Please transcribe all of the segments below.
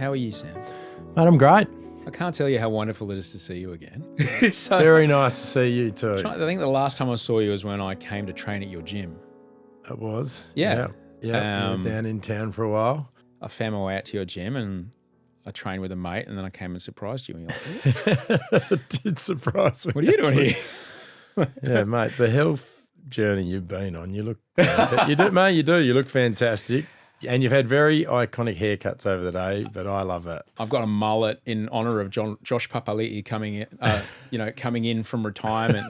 How are you, Sam? Mate, I'm great. I can't tell you how wonderful it is to see you again. So, Very nice to see you too. I think the last time I saw you was when I came to train at your gym. It was. Yeah. Yeah. You were down in town for a while. I found my way out to your gym and I trained with a mate, and then I came and surprised you. And you're like, It did surprise me. what are you doing here? Yeah, mate, the health journey you've been on, you look fantastic. You do, mate, you do. You look fantastic. And you've had very iconic haircuts over the day, but I love it. I've got a mullet in honour of Josh Papali'i coming in from retirement,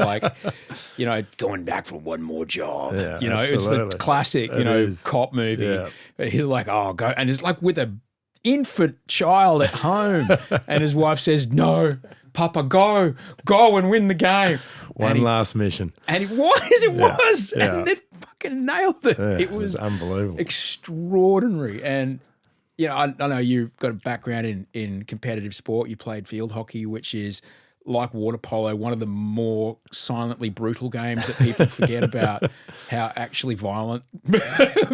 going back for one more job. Yeah, It's the absolutely. classic, It is. cop movie. Yeah. But he's like, oh, go. And it's like with an infant child at home. And his wife says, no, Papa, go and win the game. One last mission. And it was. Yeah. And it fucking nailed it. Yeah, it was unbelievable. extraordinary. And, I know you've got a background in competitive sport. You played field hockey, which is like water polo, one of the more silently brutal games that people forget about how actually violent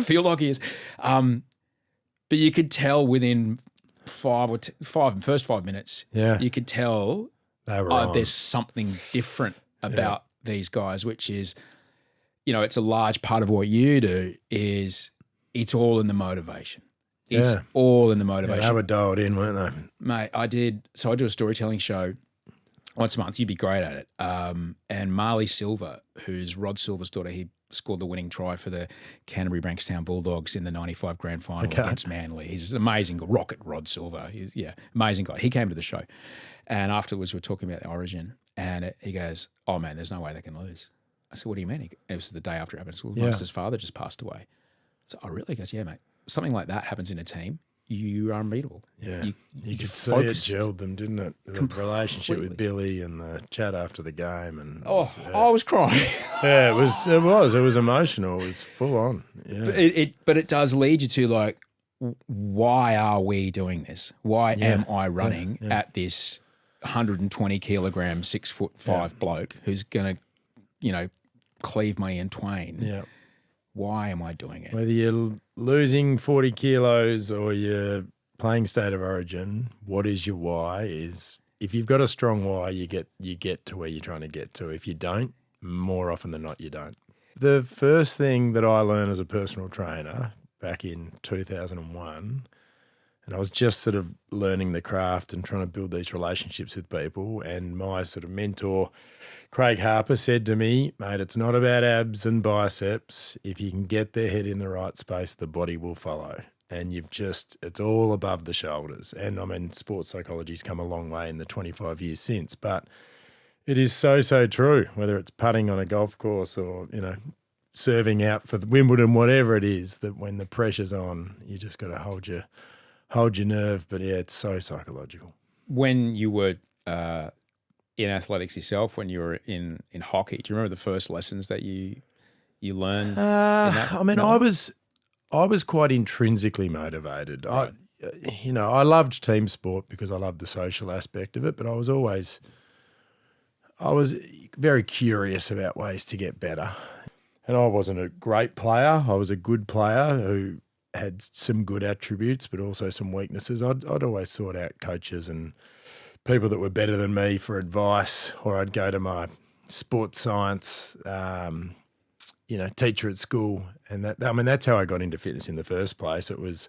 field hockey is. But you could tell within first 5 minutes, you could tell They were on. there's something different about these guys, which is, it's a large part of what you do is it's all in the motivation. It's all in the motivation. They were dialed in, weren't they? Mate, I do a storytelling show once a month. You'd be great at it. And Marley Silver, who's Rod Silver's daughter, he scored the winning try for the Canterbury Bankstown Bulldogs in the 95 grand final against Manly. He's an amazing Rocket Rod Silver. He's amazing guy. He came to the show. And afterwards we're talking about the Origin and he goes, oh man, there's no way they can lose. I said, what do you mean? It was the day after it happened. Well, Monster's father just passed away. So, oh really? He goes, yeah mate, something like that happens in a team, you are unbeatable. Yeah, you could see focus. it gelled them, didn't it? The relationship with Billy and the chat after the game, and I was crying. yeah, it was emotional. It was full on. Yeah, But it does lead you to like, why are we doing this? Why am I running at this 120 kilogram, 6'5" bloke who's gonna, cleave me in twain? yeah. Why am I doing it? Whether you're losing 40 kilos or you're playing State of Origin, what is your why? Is if you've got a strong why, you get to where you're trying to get to. If you don't, more often than not, you don't. The first thing that I learned as a personal trainer back in 2001, and I was just sort of learning the craft and trying to build these relationships with people, and my sort of mentor, Craig Harper, said to me, mate, it's not about abs and biceps. If you can get their head in the right space, the body will follow. And it's all above the shoulders. And I mean, sports psychology's come a long way in the 25 years since, but it is so, so true, whether it's putting on a golf course or, serving out for Wimbledon, whatever it is, that when the pressure's on, you just got to hold your nerve. But yeah, it's so psychological. When you were in athletics yourself, when you were in hockey, do you remember the first lessons that you learned? I was quite intrinsically motivated. Right. I loved team sport because I loved the social aspect of it, but I was very curious about ways to get better. And I wasn't a great player. I was a good player who had some good attributes, but also some weaknesses. I'd always sought out coaches and people that were better than me for advice, or I'd go to my sports science, teacher at school. And that's how I got into fitness in the first place. It was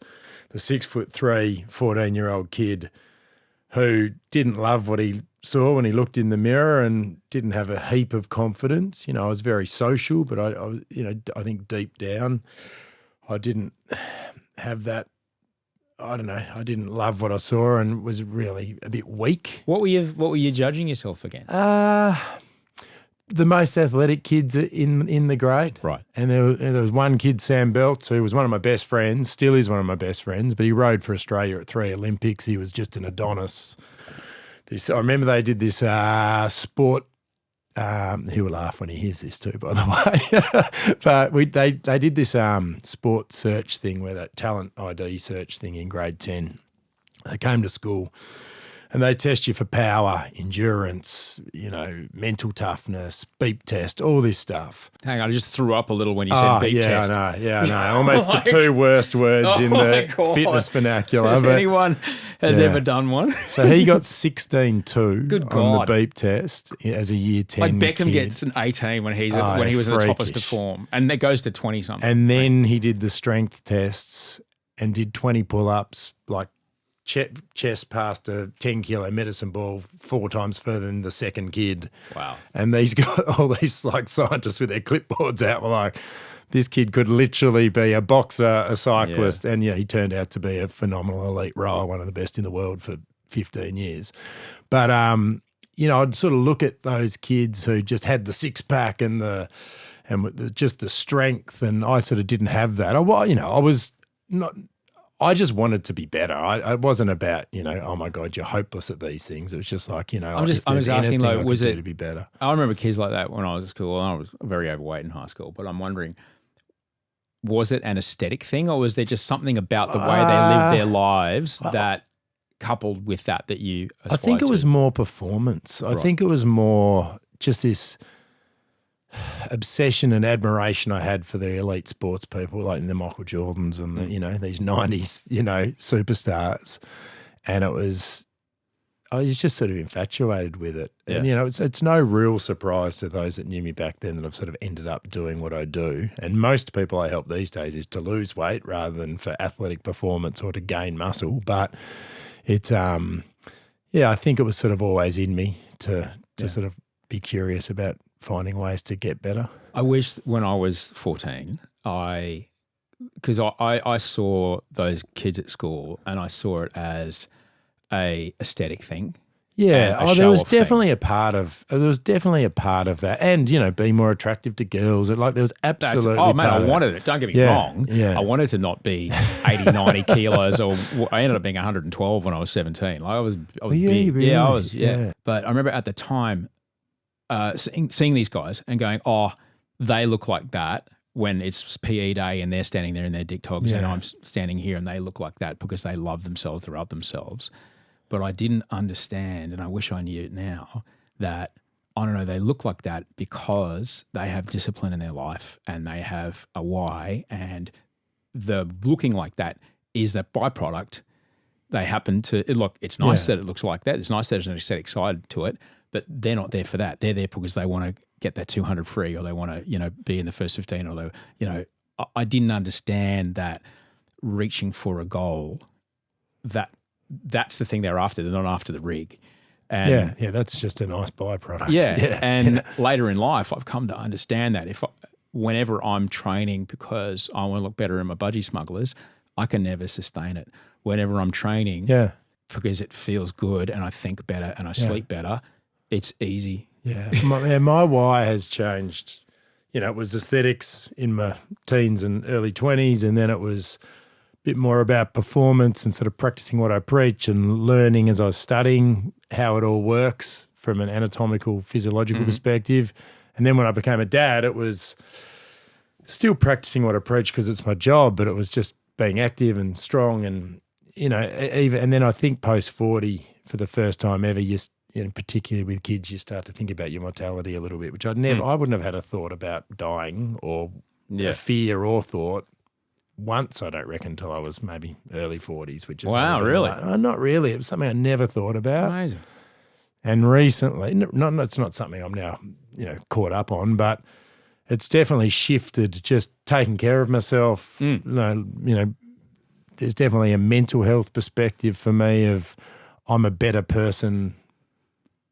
the 6'3", 14-year-old kid who didn't love what he saw when he looked in the mirror and didn't have a heap of confidence. I was very social, but I think deep down I didn't have that. I don't know. I didn't love what I saw and was really a bit weak. What were you judging yourself against? The most athletic kids in the grade. Right. And there was one kid, Sam Belts, who was one of my best friends, still is one of my best friends, but he rode for Australia at 3 Olympics. He was just an Adonis. I remember they did this sport. He will laugh when he hears this too, by the way. But they did this sport search thing, where that talent ID search thing in grade 10. They came to school And they test you for power, endurance, mental toughness, beep test, all this stuff. Hang on, I just threw up a little when you said beep test. I know. Almost the two worst words in the fitness vernacular. If anyone has ever done one. So he got 16.2 Good on the God. beep test as a year 10 Like Beckham kid. gets an 18 when he was at the toppest of freakish. form, and that goes to 20 something. And then he did the strength tests and did 20 pull-ups, like chest past a 10-kilo medicine ball 4 times further than the second kid. Wow. And these got all these like scientists with their clipboards out were like, this kid could literally be a boxer, a cyclist, and he turned out to be a phenomenal elite rower, one of the best in the world for 15 years. But I'd sort of look at those kids who just had the six-pack and just the strength, and I sort of didn't have that. I just wanted to be better. I wasn't about, oh my God, you're hopeless at these things. It was just like, I'm just asking, like, was it to be better? I remember kids like that when I was at school, and I was very overweight in high school. But I'm wondering, was it an aesthetic thing, or was there just something about the way they lived their lives that coupled with that you aspired I think it to? was more performance. I think it was more just this obsession and admiration I had for the elite sports people, like the Michael Jordans and these 90s, superstars. And I was just sort of infatuated with it. Yeah. And, it's no real surprise to those that knew me back then that I've sort of ended up doing what I do. And most people I help these days is to lose weight rather than for athletic performance or to gain muscle. But it's, I think it was sort of always in me to sort of be curious about finding ways to get better. I wish when I was 14, because I saw those kids at school and I saw it as a aesthetic thing. Yeah, there was definitely a part of that, and be more attractive to girls. There was absolutely. I wanted it. Don't get me wrong. Yeah. I wanted to not be 80, 90 kilos, or I ended up being 112 when I was 17. Like I was big. Really? Yeah, I was. Yeah. But I remember at the time seeing these guys and going, oh, they look like that when it's PE day and they're standing there in their dick togs and I'm standing here and they look like that because they love themselves, they're up themselves. But I didn't understand, and I wish I knew it now, that, I don't know, they look like that because they have discipline in their life and they have a why, and the looking like that is a byproduct. They happen to, it's nice that it looks like that. It's nice that there's an aesthetic side to it, but they're not there for that. They're there because they want to get that 200 free, or they want to, be in the first 15, or they, I didn't understand that reaching for a goal, that's the thing they're after. They're not after the rig. And that's just a nice byproduct. And later in life, I've come to understand that whenever I'm training because I want to look better in my budgie smugglers, I can never sustain it. Whenever I'm training because it feels good and I think better and I sleep better, it's easy. Yeah. My why has changed. It was aesthetics in my teens and early 20s, and then it was bit more about performance and sort of practicing what I preach and learning as I was studying how it all works from an anatomical, physiological perspective. And then when I became a dad, it was still practicing what I preach because it's my job, but it was just being active and strong and, and then I think post 40 for the first time ever, particularly with kids, you start to think about your mortality a little bit, which I wouldn't have had a thought about dying or a fear or thought once, I don't reckon, until I was maybe early 40s, which is wow, really? Not really. It was something I never thought about. Amazing. And recently, it's not something I'm now, caught up on, but it's definitely shifted. Just taking care of myself. There's definitely a mental health perspective for me of I'm a better person,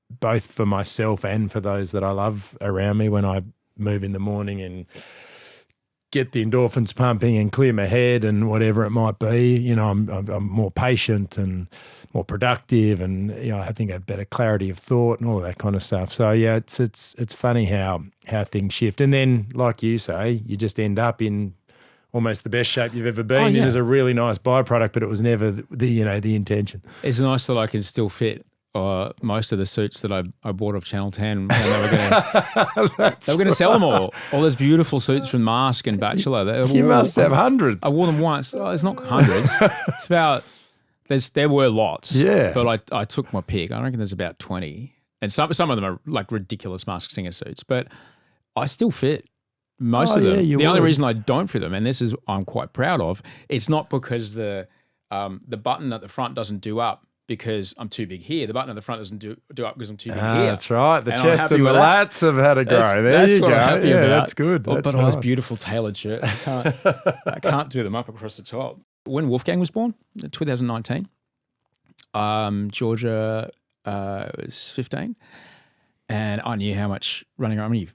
both for myself and for those that I love around me when I move in the morning and get the endorphins pumping and clear my head and whatever it might be. I'm more patient and more productive, and I think I have better clarity of thought and all of that kind of stuff. So it's funny how things shift, and then like you say, you just end up in almost the best shape you've ever been in as a really nice byproduct, but it was never the intention. It's nice that I can still fit most of the suits that I bought off Channel 10. And they were going to sell them all those beautiful suits from Mask and Bachelor. You must have hundreds. I wore them once. Oh, it's not hundreds. It's about there were lots. Yeah. But I took my pick. I reckon there's about 20. And some of them are like ridiculous Masked Singer suits, but I still fit most of them. The only reason I don't fit them, and this is I'm quite proud of, it's not because the button at the front doesn't do up because I'm too big here. The button at the front doesn't do up because I'm too big here. That's right. The chest and the lats have had a go. There you go. I'm happy about. That's good. But on this beautiful tailored shirt, I can't do them up across the top. When Wolfgang was born, 2019, Georgia was 15, and I knew how much running around. I mean,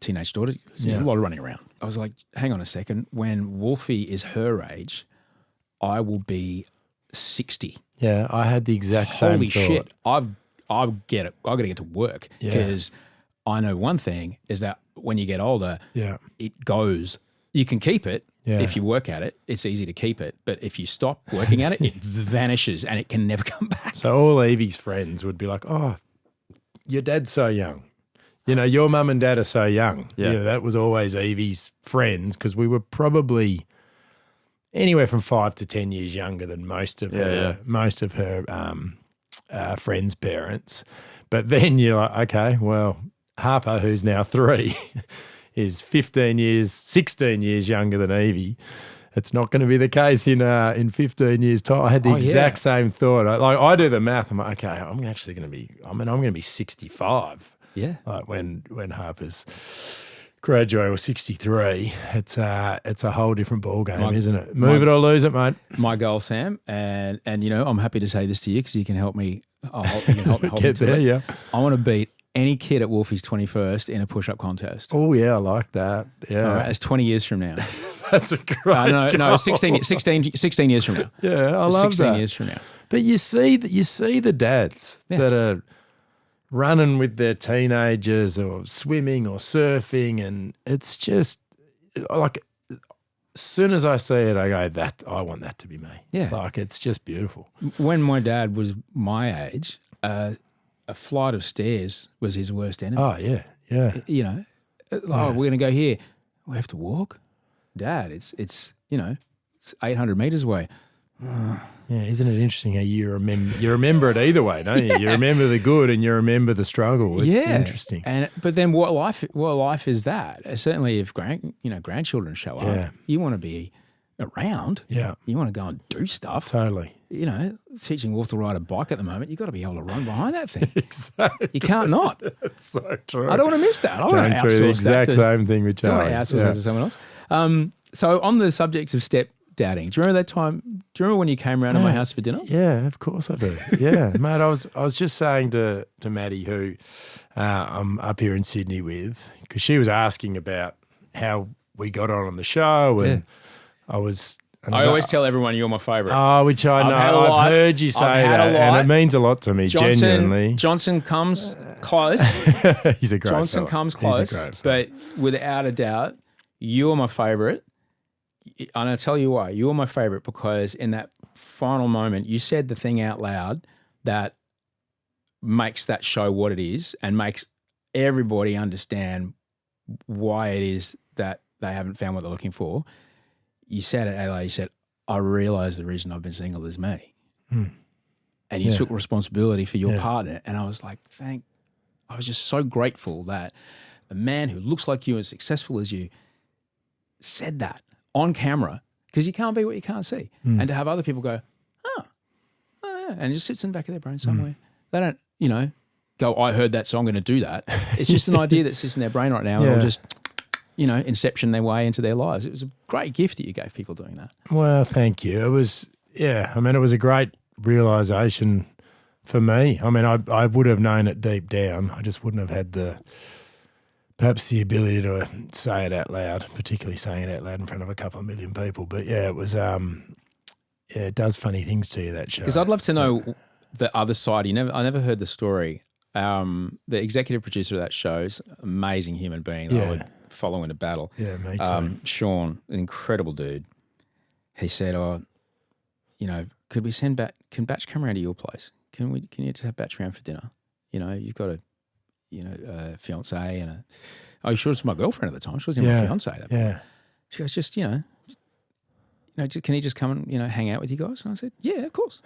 teenage daughter, a lot of running around. I was like, hang on a second. When Wolfie is her age, I will be 60. Yeah, I had the exact same Holy thought. shit! I've got to get to work because I know one thing is that when you get older, it goes. You can keep it if you work at it. It's easy to keep it, but if you stop working at it, it vanishes and it can never come back. So all Evie's friends would be like, "Oh, your dad's so young. Your mum and dad are so young." Yeah. That was always Evie's friends because we were probably anywhere from 5 to 10 years younger than most of her friends' parents. But then you're like, okay, well, Harper, who's now 3, is 16 years younger than Evie. It's not going to be the case in 15 years' time. I had the exact same thought. I do the math. I'm like, okay, I'm going to be 65. Yeah. Like when Harper's graduate was 63, it's a whole different ball game, isn't it? Move it or lose it, mate. My goal, Sam, and I'm happy to say this to you because you can help me. You can help me Get there, yeah. I want to beat any kid at Wolfie's 21st in a push-up contest. Oh yeah, I like that. Yeah, all right, it's 20 years from now. That's a great. No, 16 years from now. Yeah, I love 16 that. years from now. But you see the dads that are running with their teenagers or swimming or surfing, and it's just like as soon as I see it, I go, "That I want that to be me." Yeah, like it's just beautiful. When my dad was my age, a flight of stairs was his worst enemy. Oh yeah. We're going to go here. We have to walk, Dad. It's 800 meters away. Yeah, isn't it interesting how you remember it either way, don't you? You remember the good and you remember the struggle. It's interesting. But then what life is that? Certainly, if grandchildren show up, you want to be around. Yeah, you want to go and do stuff. Totally. Teaching Wolf to ride a bike at the moment, you've got to be able to run behind that thing. Exactly. You can't not. That's so true. I don't want to miss that. I want to outsource the exact same thing with Charlie. I want to outsource that to someone else. So on the subject of step dadding, do you remember that time? Do you remember when you came around to my house for dinner? Yeah, of course I do. Yeah, mate. I was just saying to Maddie, who I'm up here in Sydney with, because she was asking about how we got on the show, and I always tell everyone you're my favourite. Oh, which I know. I've heard you say that, and it means a lot to me, genuinely. Johnson comes close. He's a great Johnson fella. comes close, but without a doubt, you're my favourite. And I'll tell you why. You're my favourite because in that final moment, you said the thing out loud that makes that show what it is and makes everybody understand why it is that they haven't found what they're looking for. You said it, Adelaide, you said, I realise the reason I've been single is me. And you took responsibility for your partner. And I was like, I was just so grateful that a man who looks like you and successful as you said that on camera, because you can't be what you can't see. And to have other people go, and it just sits in the back of their brain somewhere. They don't, go, I heard that, so I'm going to do that. It's just an idea that sits in their brain right now and it'll just inception their way into their lives. It was a great gift that you gave people doing that. Well, thank you. It was, it was a great realisation for me. I mean, I would have known it deep down. I just wouldn't have had perhaps the ability to say it out loud, particularly saying it out loud in front of a couple of million people. But it was, it does funny things to you, that show. Because I'd love to know the other side. I never heard the story. The executive producer of that show is an amazing human being that I would follow into battle. Yeah, me too. Sean, an incredible dude. He said, could we send can Batch come around to your place? Can you just have Batch around for dinner? You've got a fiance and she was my girlfriend at the time. She wasn't my fiance at that point. She goes, just, can he just come and, hang out with you guys? And I said, yeah, of course.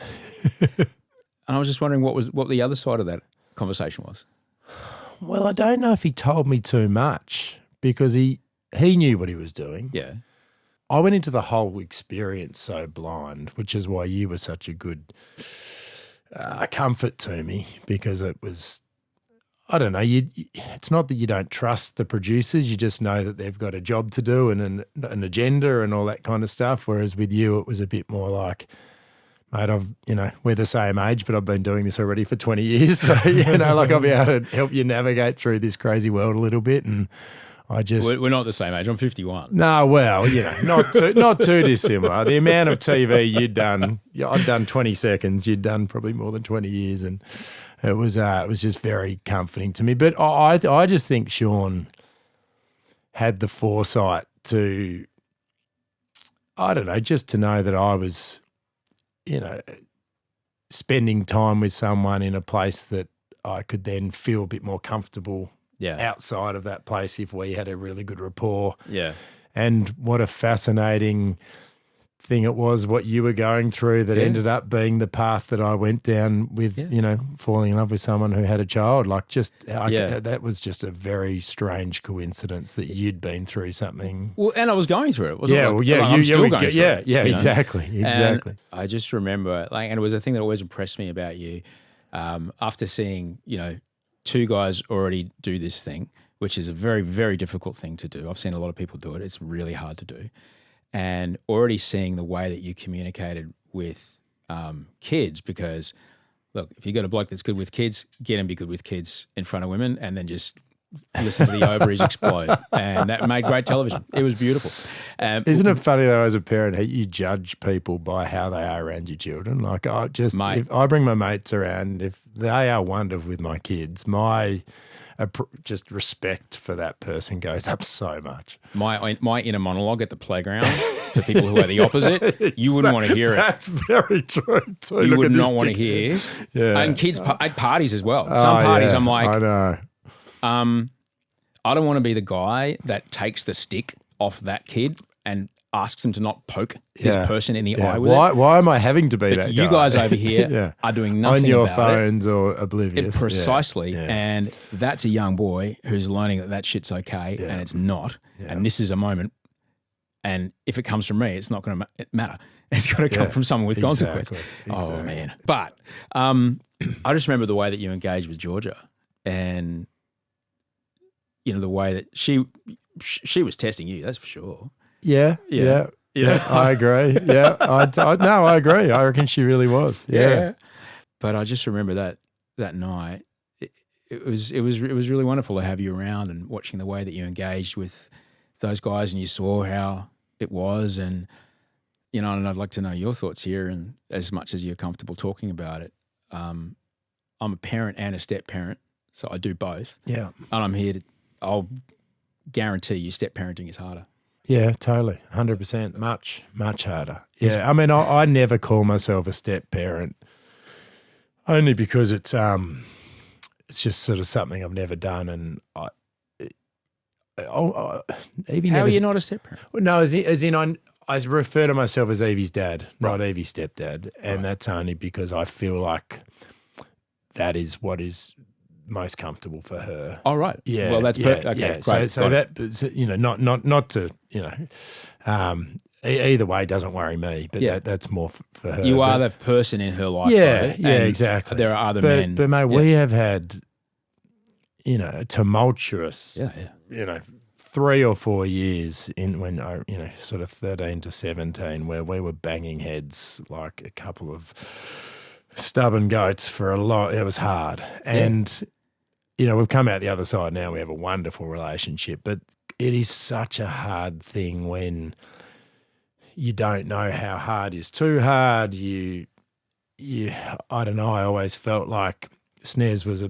And I was just wondering what the other side of that conversation was. Well, I don't know if he told me too much because he knew what he was doing. Yeah. I went into the whole experience so blind, which is why you were such a good comfort to me, because it was, I don't know, it's not that you don't trust the producers, you just know that they've got a job to do and an agenda and all that kind of stuff, whereas with you it was a bit more like, mate, we're the same age, but I've been doing this already for 20 years, so, like I'll be able to help you navigate through this crazy world a little bit, and we're not the same age. I'm 51. No, well, not too dissimilar. The amount of TV you'd done, I'd done 20 seconds. You'd done probably more than 20 years, and it was just very comforting to me. But I just think Sean had the foresight to, I don't know, just to know that I was, spending time with someone in a place that I could then feel a bit more comfortable. Yeah. Outside of that place if we had a really good rapport. Yeah. And what a fascinating thing it was what you were going through that ended up being the path that I went down with, falling in love with someone who had a child. Like that was just a very strange coincidence that you'd been through something. Well, and I was going through it. I'm still going through it. Yeah, exactly. And I just remember, and it was a thing that always impressed me about you after seeing, two guys already do this thing, which is a very, very difficult thing to do. I've seen a lot of people do it. It's really hard to do. And already seeing the way that you communicated with kids, because, look, if you got a bloke that's good with kids, get him be good with kids in front of women and then just listen to the ovaries explode. And that made great television. It was beautiful. Isn't it funny, though, as a parent, how you judge people by how they are around your children? Like, if I bring my mates around, if they are wonderful with my kids, my just respect for that person goes up so much. My inner monologue at the playground for people who are the opposite, you wouldn't want to hear it. That's very true too. You would not want to hear. Yeah. And kids at parties as well. Some parties I'm like, I know. I don't want to be the guy that takes the stick off that kid and asks him to not poke this person in the eye with it. Why am I having to be that guy? You guys over here are doing nothing on your about phones or oblivious. Precisely. Yeah. And that's a young boy who's learning that shit's okay and it's not. Yeah. And this is a moment. And if it comes from me, it's not going to matter. It's got to come from someone with consequence. Exactly. Oh, man. But I just remember the way that you engaged with Georgia and, the way that she was testing you, that's for sure. Yeah. I agree. Yeah, I agree. I reckon she really was. Yeah. But I just remember that night. It was really wonderful to have you around and watching the way that you engaged with those guys, and you saw how it was, and and I'd like to know your thoughts here, and as much as you're comfortable talking about it. I'm a parent and a step parent, so I do both. Yeah, and I'm here to. I'll guarantee you, step parenting is harder. Yeah, totally, 100%, much harder. Yeah, I mean, I never call myself a step parent, only because it's just sort of something I've never done, and Evie. How are you not a step parent? Well, no, as in I refer to myself as Evie's dad, not Evie's stepdad, and that's only because I feel like that is what is most comfortable for her. Oh, right. Yeah. Well, that's perfect. Okay, yeah. great. So that, not to, either way doesn't worry me, but that's more for her. You are the person in her life, yeah, though, yeah, exactly. There are other men. But mate, we have had, a tumultuous, 3 or 4 years when I, sort of 13 to 17, where we were banging heads like a couple of stubborn goats for a long. It was hard, and we've come out the other side now. We have a wonderful relationship, but it is such a hard thing when you don't know how hard is too hard. You, I don't know. I always felt like Snares was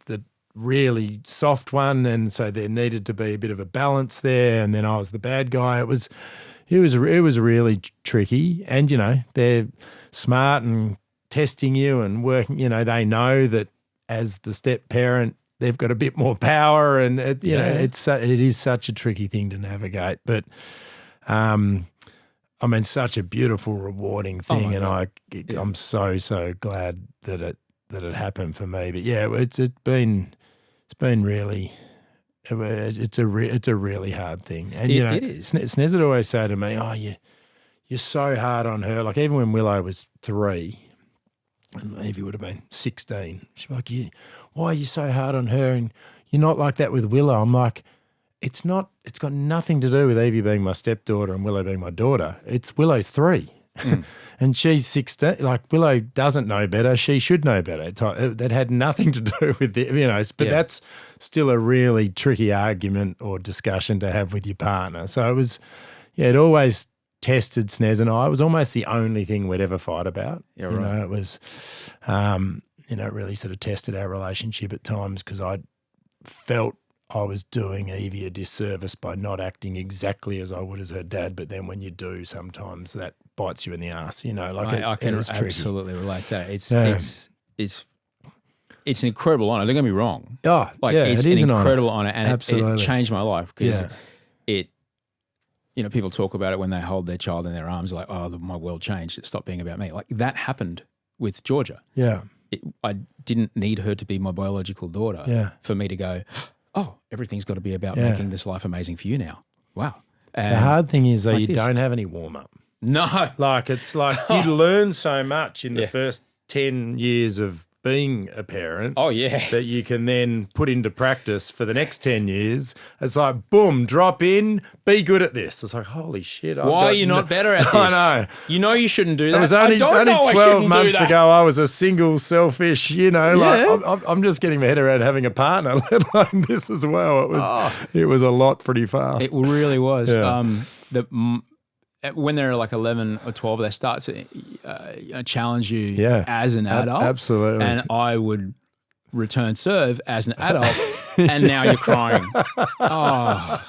the really soft one, and so there needed to be a bit of a balance there. And then I was the bad guy. It was really tricky. And they're smart and testing you and working. They know that as the step parent, they've got a bit more power, and it is such a tricky thing to navigate. But I mean, such a beautiful, rewarding thing, and God. I'm so glad that it happened for me. But yeah, it's been really. It's a really hard thing, and It is. Snez would always say to me, "Oh, you're so hard on her." Like even when Willow was 3, and Evie would have been 16, she'd be like, "Why are you so hard on her?" And you're not like that with Willow. I'm like, it's not. It's got nothing to do with Evie being my stepdaughter and Willow being my daughter. It's Willow's 3. And she's 16. Like Willow doesn't know better. She should know better. That had nothing to do with but that's still a really tricky argument or discussion to have with your partner. So it was, it always tested Snez and I. It was almost the only thing we'd ever fight about. Yeah, right. It was, it really sort of tested our relationship at times because I felt I was doing Evie a disservice by not acting exactly as I would as her dad. But then when you do, sometimes that bites you in the ass. I can absolutely relate to that. It's an incredible honour. Don't get me wrong. Oh, it's it is an incredible honour, and it changed my life because it. People talk about it when they hold their child in their arms, like, oh, my world changed. It stopped being about me. Like that happened with Georgia. Yeah, I didn't need her to be my biological daughter for me to go, oh, everything's got to be about making this life amazing for you now. Wow. And the hard thing is, though, you don't have any warm-up. No. It's like you learn so much in the first 10 years of being a parent. Oh, yeah. That you can then put into practice for the next 10 years. It's like, boom, drop in, be good at this. It's like, holy shit. Why are you not better at this? I know. You shouldn't do that. It was only 12 months ago I was a single, selfish, I'm just getting my head around having a partner, let alone this as well. It was a lot pretty fast. It really was. Yeah. When they're like 11 or 12, they start to challenge you as an adult. Absolutely. And I would return serve as an adult, and now you're crying. Oh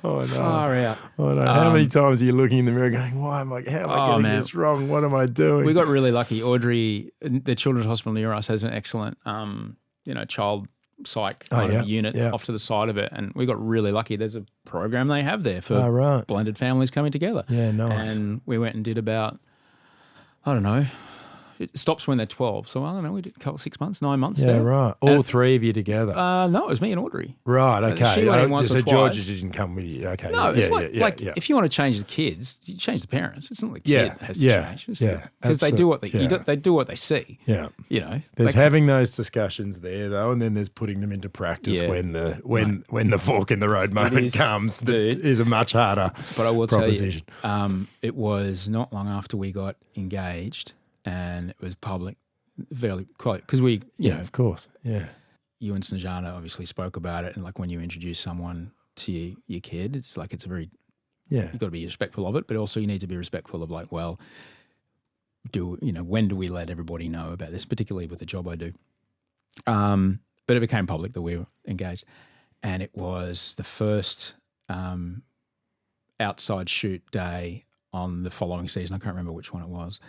no. Far out. Oh, no. How many times are you looking in the mirror going, how am I getting this wrong? What am I doing? We got really lucky. Audrey, the Children's Hospital near us, has an excellent, child psych unit off to the side of it, and we got really lucky. There's a program they have there for blended families coming together. Yeah, nice. And we went and did about, I don't know, it stops when they're 12. So I don't know, we did a couple 6 months, 9 months. Yeah, there. right. All three of you together. No, it was me and Audrey. Right. Okay. She went in once or twice. Georgia didn't come with you. Okay. No, it's if you want to change the kids, you change the parents. It's not the kid that has to change. Because they do what they do what they see. Yeah. There's having those discussions there though, and then there's putting them into practice when the fork in the road moment comes. That is a much harder but I will proposition. Tell you, it was not long after we got engaged, and it was public, fairly quite because we, of course, you and Snejana obviously spoke about it, and like when you introduce someone to your kid, it's like it's a very you've got to be respectful of it, but also you need to be respectful of like, well, when do we let everybody know about this, particularly with the job I do? But it became public that we were engaged, and it was the first outside shoot day on the following season. I can't remember which one it was.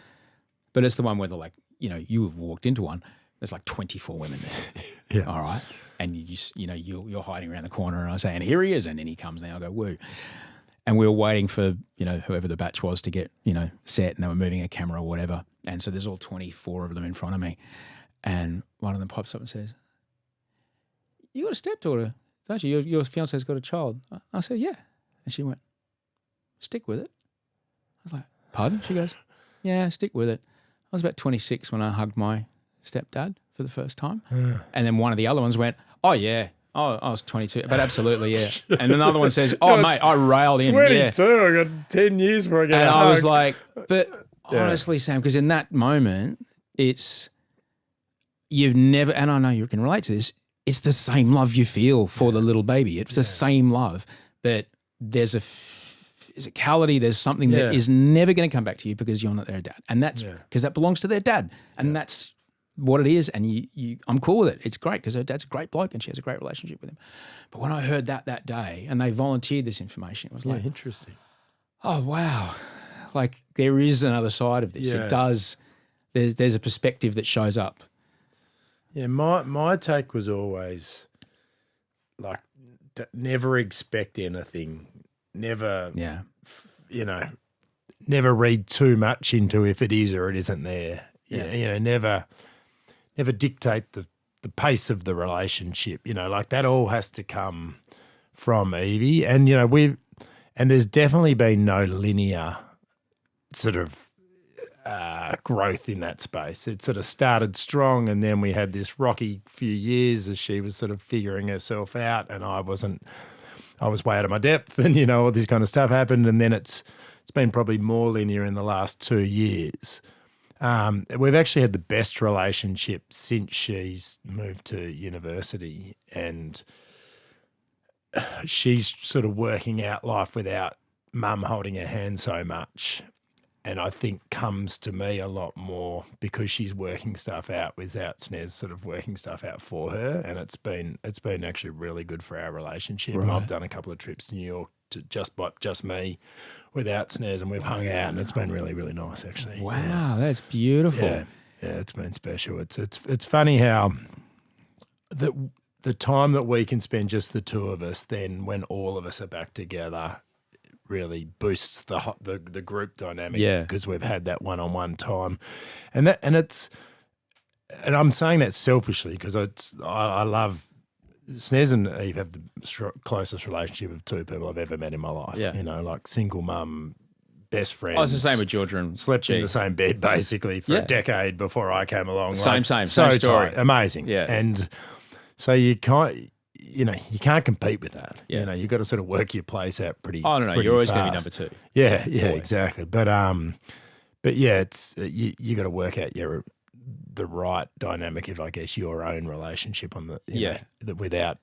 But it's the one where you have walked into one. There's like 24 women there. All right. And you just, you're hiding around the corner, and I say, and here he is. And then he comes and I go, woo. And we were waiting for, whoever the batch was to get, set, and they were moving a camera or whatever. And so there's all 24 of them in front of me. And one of them pops up and says, you got a stepdaughter, don't you? Your fiance's got a child. I said, yeah. And she went, stick with it. I was like, pardon? She goes, yeah, stick with it. I was about 26 when I hugged my stepdad for the first time. And then one of the other ones went, oh, yeah. Oh, I was 22. But absolutely, yeah. And another one says, oh, mate, I railed him. 22, I got 10 years before I get a hug. And I was like, but honestly, Sam, because in that moment, you've never, and I know you can relate to this, it's the same love you feel for the little baby. It's the same love, but there's a physicality, there's something that is never going to come back to you because you're not their dad. And that's because that belongs to their dad. And that's what it is. And I'm cool with it. It's great because her dad's a great bloke and she has a great relationship with him. But when I heard that day and they volunteered this information, it was like, interesting. Oh, wow. Like there is another side of this. It does. There's a perspective that shows up. Yeah, my take was always never expect anything. Never, never read too much into if it is or it isn't there. Yeah. You know, never dictate the pace of the relationship. You know, like that all has to come from Evie. And, you know, there's definitely been no linear sort of growth in that space. It sort of started strong, and then we had this rocky few years as she was sort of figuring herself out, and I was way out of my depth, and, you know, all this kind of stuff happened, and then it's been probably more linear in the last 2 years. We've actually had the best relationship since she's moved to university, and she's sort of working out life without mum holding her hand so much. And I think comes to me a lot more because she's working stuff out without Snez sort of working stuff out for her. And it's been actually really good for our relationship. Right. And I've done a couple of trips to New York to just me without Snez, and we've hung out, and it's been really, really nice actually. Wow, that's beautiful. Yeah, it's been special. It's funny how the time that we can spend just the two of us, then when all of us are back together, really boosts the group dynamic. Yeah, because we've had that one-on-one time, and I'm saying that selfishly because I love Snez and Eve have the closest relationship of two people I've ever met in my life. Yeah, you know, like single mum, best friends. Oh, it's the same with Georgia and slept in the same bed basically for a decade before I came along. Same so story. Tight, amazing. Yeah, and so you can't compete with that. Yeah. You know, you've got to sort of work your place out pretty. Oh no, you're always going to be number two. Yeah, always. Exactly. But yeah, it's you got to work out the right dynamic of, I guess, your own relationship on that without.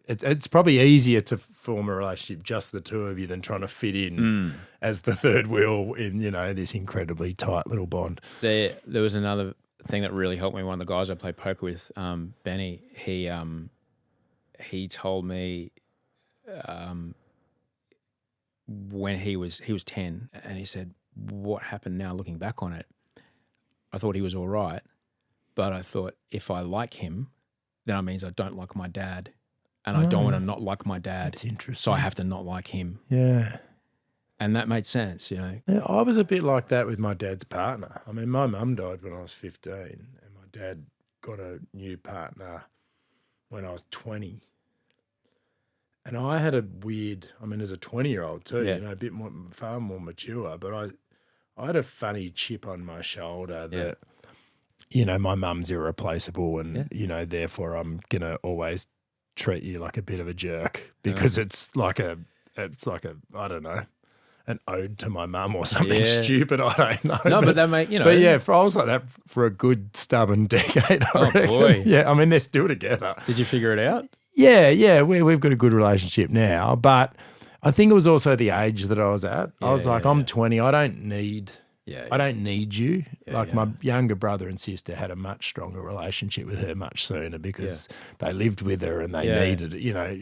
It's probably easier to form a relationship just the two of you than trying to fit in as the third wheel in, you know, this incredibly tight little bond. There was another thing that really helped me. One of the guys I played poker with, Benny, he told me when he was 10, and he said, what happened now looking back on it, I thought he was all right, but I thought if I like him, then it means I don't like my dad, and I don't want to not like my dad. That's interesting. So I have to not like him. Yeah. And that made sense, you know. Yeah, I was a bit like that with my dad's partner. I mean, my mum died when I was 15, and my dad got a new partner when I was 20. And I had a weird, I mean, as a 20-year-old too, you know, a bit more, far more mature, but I had a funny chip on my shoulder that, you know, my mum's irreplaceable, and, you know, therefore I'm going to always treat you like a bit of a jerk because it's like a, I don't know, an ode to my mum or something stupid. I don't know. No, but that made, you know. But yeah, I was like that for a good stubborn decade. I reckon. Boy. Yeah, I mean, they're still together. Did you figure it out? Yeah, we've got a good relationship now, but I think it was also the age that I was at. I was like, I'm 20. I don't need you. My younger brother and sister had a much stronger relationship with her much sooner because they lived with her and they needed it. You know,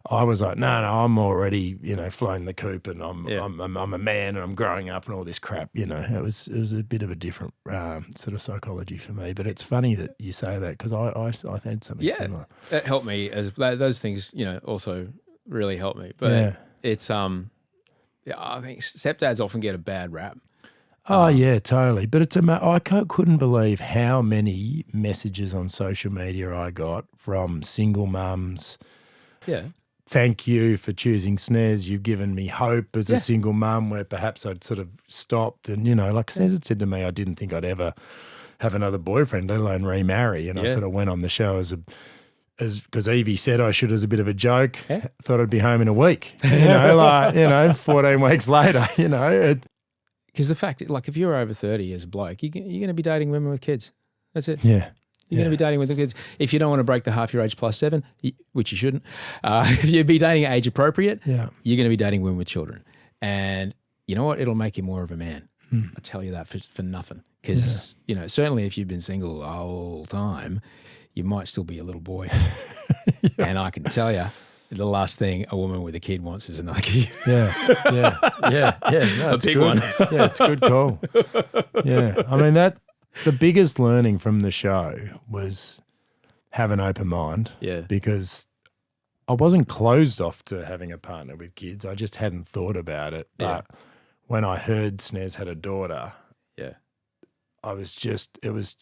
I was like, no, I'm already, you know, flown the coop, and I'm a man, and I'm growing up and all this crap. You know, it was a bit of a different sort of psychology for me. But it's funny that you say that because I had something similar. That helped me as those things, you know, also really helped me. But it's I think stepdads often get a bad rap. Oh yeah, totally. But I couldn't believe how many messages on social media I got from single mums. Yeah. Thank you for choosing Snez. You've given me hope as a single mum where perhaps I'd sort of stopped. And, you know, like Snez had said to me, I didn't think I'd ever have another boyfriend, let alone remarry. And I sort of went on the show because Evie said I should as a bit of a joke. Yeah. Thought I'd be home in a week. You know, 14 weeks later, you know. Because the fact, like, if you're over 30 as a bloke, you're going to be dating women with kids. That's it. Yeah. You're going to be dating with the kids. If you don't want to break the half your age plus 7, which you shouldn't, if you be dating age appropriate, you're going to be dating women with children. And you know what? It'll make you more of a man. I tell you that for nothing. Because, you know, certainly if you've been single the whole time, you might still be a little boy. And I can tell you, the last thing a woman with a kid wants is another kid. Yeah. No, a big one. Yeah, it's a good call. Yeah. I mean, the biggest learning from the show was have an open mind. Yeah. Because I wasn't closed off to having a partner with kids. I just hadn't thought about it. But when I heard Snez had a daughter, Yeah. it was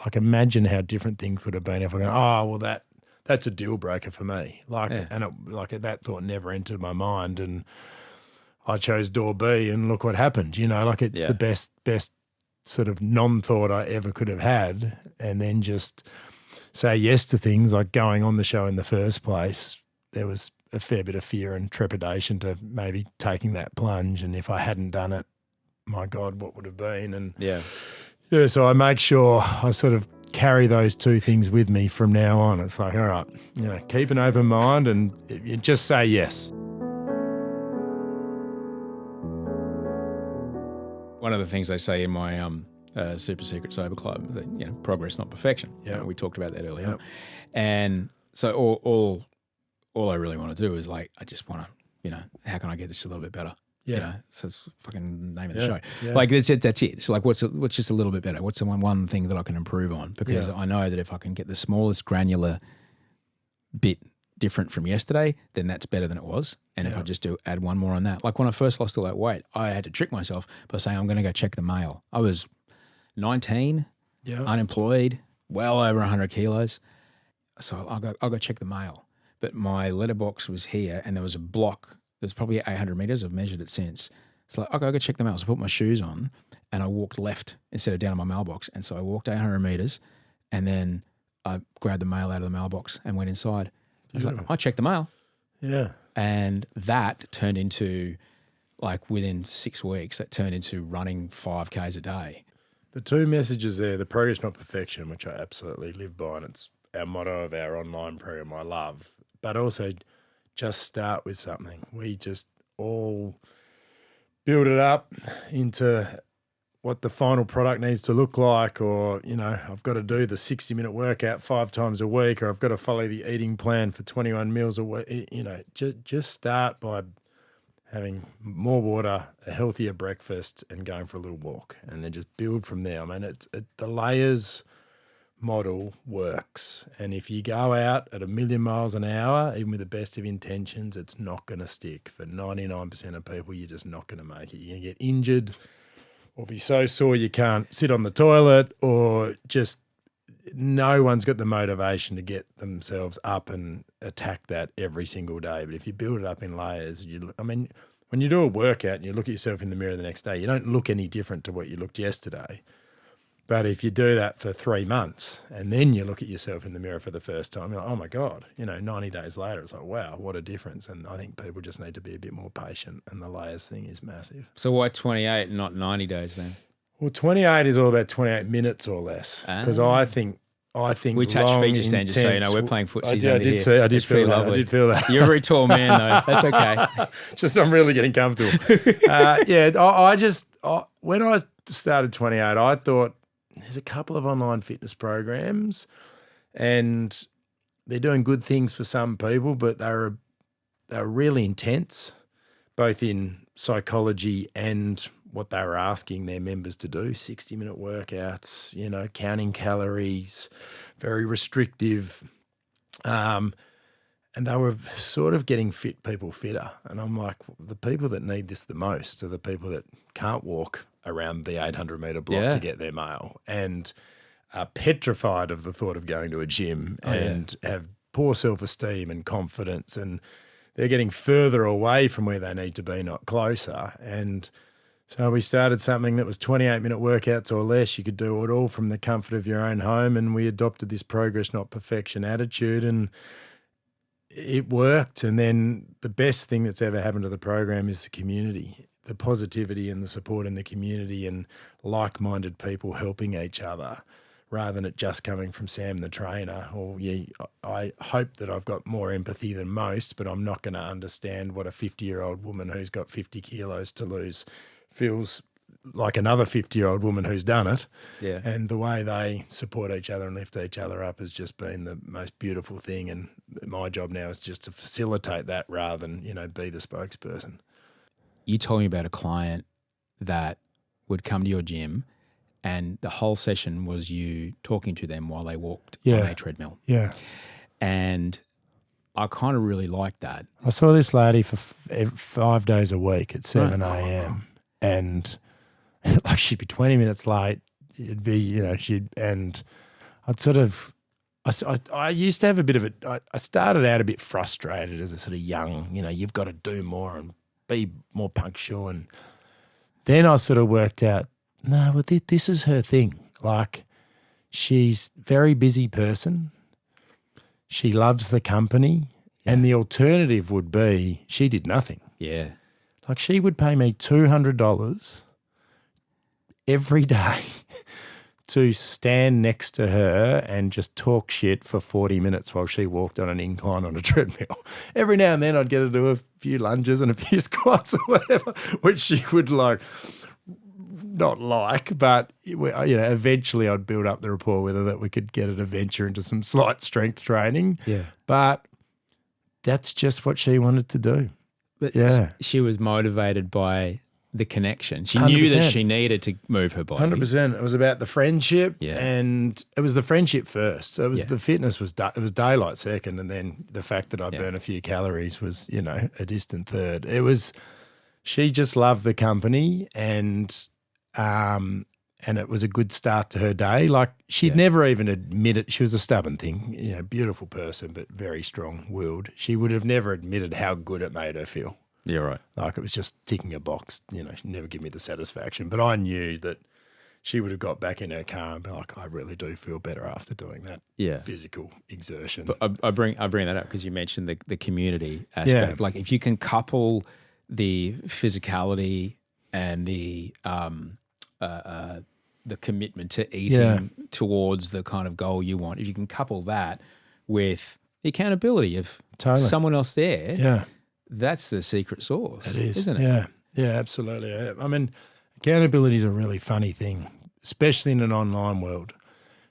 like, imagine how different things would have been if I go, oh, well, that's a deal breaker for me. Like, Yeah. and that thought never entered my mind, and I chose door B, and look what happened. Like, it's the best sort of non-thought I ever could have had, and then just say yes to things like going on the show in the first place. There was a fair bit of fear and trepidation to maybe taking that plunge, and if I hadn't done it, my God, what would have been? And so I make sure I sort of carry those two things with me from now on. It's like, all right, keep an open mind and you just say yes. One of the things they say in my Super Secret Sober Club is that progress, not perfection. Yeah, we talked about that earlier, and so all I really want to do is like, I just want to, how can I get this a little bit better? Yeah, so it's fucking name of the show. Yeah. Like that's it. It's like what's just a little bit better. What's the one thing that I can improve on? Because I know that if I can get the smallest granular bit different from yesterday, then that's better than it was. And if I just add one more on that, like when I first lost all that weight, I had to trick myself by saying I'm going to go check the mail. I was 19, unemployed, well over 100 kilos. So I'll go check the mail. But my letterbox was here, and there was a block. There's probably 800 meters. I've measured it since. It's like, I'll go check the mail. So I put my shoes on, and I walked left instead of down on my mailbox. And so I walked 800 meters, and then I grabbed the mail out of the mailbox and went inside. I was like, I checked the mail. Yeah. And that turned into, like within 6 weeks, that turned into running 5Ks a day. The two messages there, the progress, not perfection, which I absolutely live by, and it's our motto of our online program, I love. But also just start with something. We just all build it up into what the final product needs to look like, or, I've got to do the 60-minute workout 5 times a week, or I've got to follow the eating plan for 21 meals a week. Just start by having more water, a healthier breakfast, and going for a little walk, and then just build from there. I mean, the layers model works, and if you go out at 1,000,000 miles an hour, even with the best of intentions, it's not going to stick. For 99% of people, you're just not going to make it. You're going to get injured, or be so sore you can't sit on the toilet, or just no one's got the motivation to get themselves up and attack that every single day. But if you build it up in layers, when you do a workout and you look at yourself in the mirror the next day, you don't look any different to what you looked yesterday. But if you do that for 3 months and then you look at yourself in the mirror for the first time, you're like, oh my God, 90 days later, it's like, wow, what a difference. And I think people just need to be a bit more patient, and the layers thing is massive. So why 28 and not 90 days then? Well, 28 is all about 28 minutes or less, because I think we touch feet just then, just so you know, we're playing footsies over here. I did feel that. I did feel that. You're a very tall man, though. That's okay. Just I'm really getting comfortable. When I started 28, I thought there's a couple of online fitness programs, and they're doing good things for some people, but they're really intense, both in psychology and what they were asking their members to do, 60-minute workouts, counting calories, very restrictive. And they were sort of getting fit people fitter. And I'm like, the people that need this the most are the people that can't walk around the 800-metre block to get their mail, and are petrified of the thought of going to a gym, and have poor self-esteem and confidence, and they're getting further away from where they need to be, not closer. And so we started something that was 28-minute workouts or less. You could do it all from the comfort of your own home, and we adopted this progress, not perfection attitude, and it worked. And then the best thing that's ever happened to the program is the community, the positivity and the support in the community, and like-minded people helping each other, rather than it just coming from Sam the trainer. Or I hope that I've got more empathy than most, but I'm not going to understand what a 50-year-old woman who's got 50 kilos to lose feels like another 50-year-old woman who's done it. Yeah. And the way they support each other and lift each other up has just been the most beautiful thing. And my job now is just to facilitate that rather than, be the spokesperson. You told me about a client that would come to your gym, and the whole session was you talking to them while they walked on a treadmill. Yeah. And I kind of really liked that. I saw this lady for 5 days a week at 7 a.m. and like she'd be 20 minutes late. It'd be, you know, I'd sort of, I used to have a bit of it. I started out a bit frustrated as a sort of young, you know, you've got to do more and be more punctual. And then I sort of worked out, no, well, this is her thing. Like, she's a very busy person. She loves the company. Yeah. And the alternative would be she did nothing. Yeah. Like, she would pay me $200 every day to stand next to her and just talk shit for 40 minutes while she walked on an incline on a treadmill. Every now and then I'd get her to do a few lunges and a few squats or whatever, which she would not like, but you know, eventually I'd build up the rapport with her that we could get her to venture into some slight strength training. Yeah. But that's just what she wanted to do. But yeah, she was motivated by the connection. She knew that she needed to move her body. 100%. It was about the friendship, yeah. And it was the friendship first. It was the fitness it was daylight second, and then the fact that I burn a few calories was, you know, a distant third. It was, she just loved the company, and it was a good start to her day. Like, she'd never even admitted, she was a stubborn thing, you know, beautiful person, but very strong-willed. She would have never admitted how good it made her feel. Yeah, right. Like, it was just ticking a box, you know, she'd never give me the satisfaction. But I knew that she would have got back in her car and been like, I really do feel better after doing that physical exertion. But I bring that up because you mentioned the community aspect. Yeah. Like, if you can couple the physicality and the commitment to eating towards the kind of goal you want, if you can couple that with the accountability of someone else there, that's the secret sauce. It is, isn't it? Yeah, absolutely. I mean, accountability is a really funny thing, especially in an online world,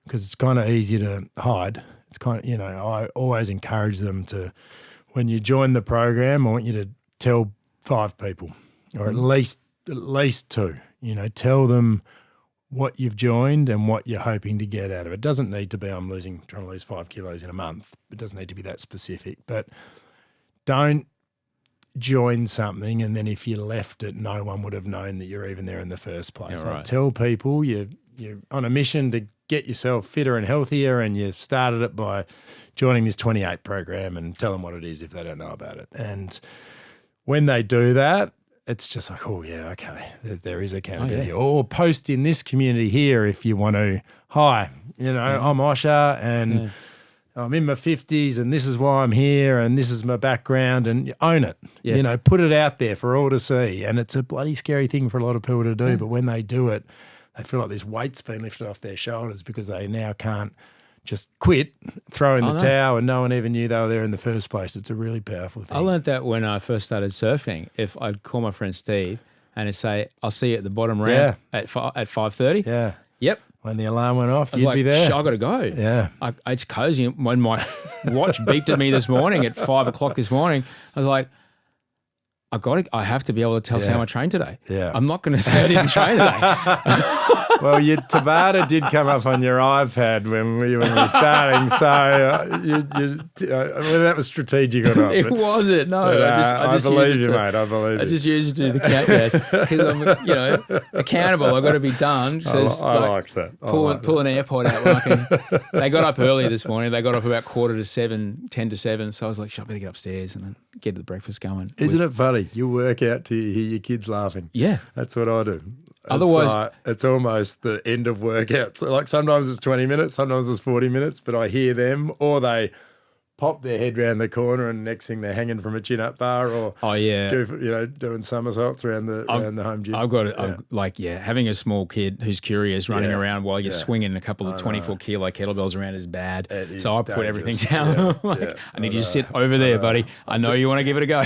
because it's kind of easy to hide. It's kind of, you know, I always encourage them to, when you join the program, I want you to tell 5 people, or at least 2. You know, tell them what you've joined and what you're hoping to get out of it. It doesn't need to be trying to lose 5 kilos in a month. It doesn't need to be that specific. But don't join something and then if you left it, no one would have known that you're even there in the first place. Yeah, right. Like, tell people you're on a mission to get yourself fitter and healthier, and you started it by joining this 28 program, and tell them what it is if they don't know about it. And when they do that, it's just like, oh, yeah, okay, there is accountability. Or post in this community here if you want to, hi, you know, I'm Osher and I'm in my 50s and this is why I'm here and this is my background, and own it. Yeah. You know, put it out there for all to see. And it's a bloody scary thing for a lot of people to do, but when they do it, they feel like this weight's been lifted off their shoulders because they now can't just quit, throw in the towel, and no one even knew they were there in the first place. It's a really powerful thing. I learned that when I first started surfing. If I'd call my friend Steve and he'd say, I'll see you at the bottom ramp at 5:30. Yeah. Yep. When the alarm went off, you'd be there. I got to go. Yeah. It's cozy. When my watch beeped at me this morning at 5 o'clock this morning, I was like, I have to be able to tell Sam I trained today. Yeah. I'm not going to say I didn't train today. Well, your Tabata did come up on your iPad when we were starting, so whether that was strategic or not. It wasn't. No, I believe you, mate. I believe you. I just used it to do the countdowns because I'm, you know, accountable. I've got to be done. So I like that. Pull an AirPod out when I can. They got up early this morning. They got up about 6:45, 10 to 7. So I was like, I better get upstairs and then get the breakfast going. Isn't it funny? You work out till you hear your kids laughing. Yeah. That's what I do. Otherwise, it's almost the end of workouts. Like, sometimes it's 20 minutes, sometimes it's 40 minutes, but I hear them, or they pop their head round the corner and next thing they're hanging from a chin-up bar, or doing somersaults around the home gym. I've got it. Having a small kid who's curious running around while you're swinging a couple of 24-kilo kettlebells around is bad. So I put everything down. I need you to sit over there, buddy. I know you want to give it a go.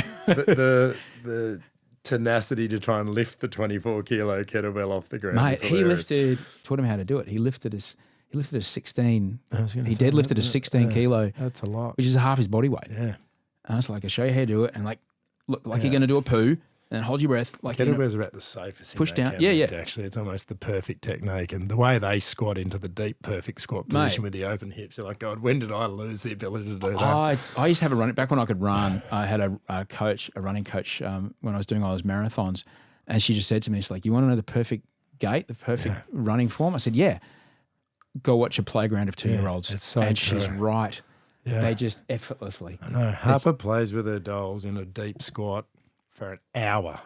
the tenacity to try and lift the 24-kilo kettlebell off the ground. Mate, he taught him how to do it. He lifted a 16. He deadlifted a 16 kilo. That's a lot. Which is half his body weight. Yeah. And I was like, I'll show you how to do it. And look like you're going to do a poo and hold your breath. Like, kettlebells are about the safest. Push down. Actually, it's almost the perfect technique. And the way they squat into the deep, perfect squat position with the open hips, you're like, God, when did I lose the ability to do that? I used to have a running, back when I could run, I had a running coach when I was doing all those marathons. And she just said to me, it's like, you want to know the perfect gait, the perfect running form? I said, yeah. Go watch a playground of 2-year-olds. It's so and true. she's right. Yeah. They just effortlessly. I know. Harper plays with her dolls in a deep squat for an hour